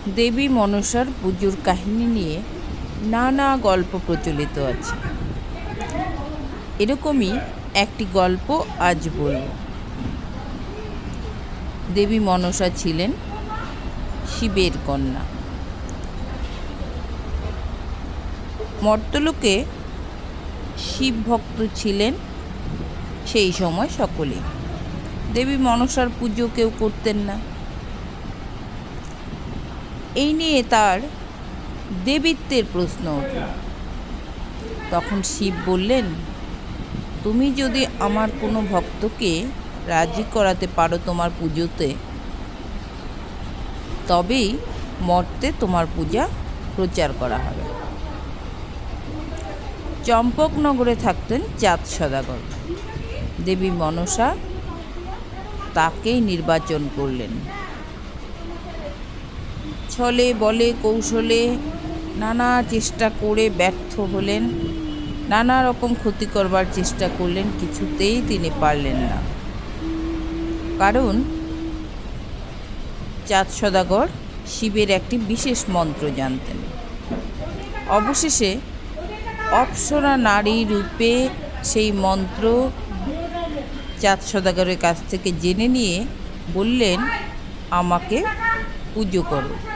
দেবী মনসার পুজোর কাহিনী নিয়ে নানা গল্প প্রচলিত আছে। এরকমই একটি গল্প আজ বলব। দেবী মনসা ছিলেন শিবের কন্যা। মর্তলোকে শিব ভক্ত ছিলেন সেই সময় সকলেই। দেবী মনসার পুজো কেউ করতেন না। এই নিয়ে তার দেবীত্বের প্রশ্ন উঠল। তখন শিব বললেন, তুমি যদি আমার কোনো ভক্তকে রাজি করাতে পারো তোমার পুজোতে, তবেই মর্তে তোমার পূজা প্রচার করা হবে। চম্পকনগরে থাকতেন চাঁদ সদাগর। দেবী মনসা তাকেই নির্বাচন করলেন। ছলে বলে কৌশলে নানা চেষ্টা করে ব্যর্থ হলেন। নানা রকম ক্ষতি করবার চেষ্টা করলেন, কিছুতেই তিনি পারলেন না। কারণ চাঁদ সদাগর শিবের একটি বিশেষ মন্ত্র জানতেন। অবশেষে অপ্সরা নারী রূপে সেই মন্ত্র চাঁদ সদাগরের কাছ থেকে জেনে নিয়ে বললেন, আমাকে পুজো করো।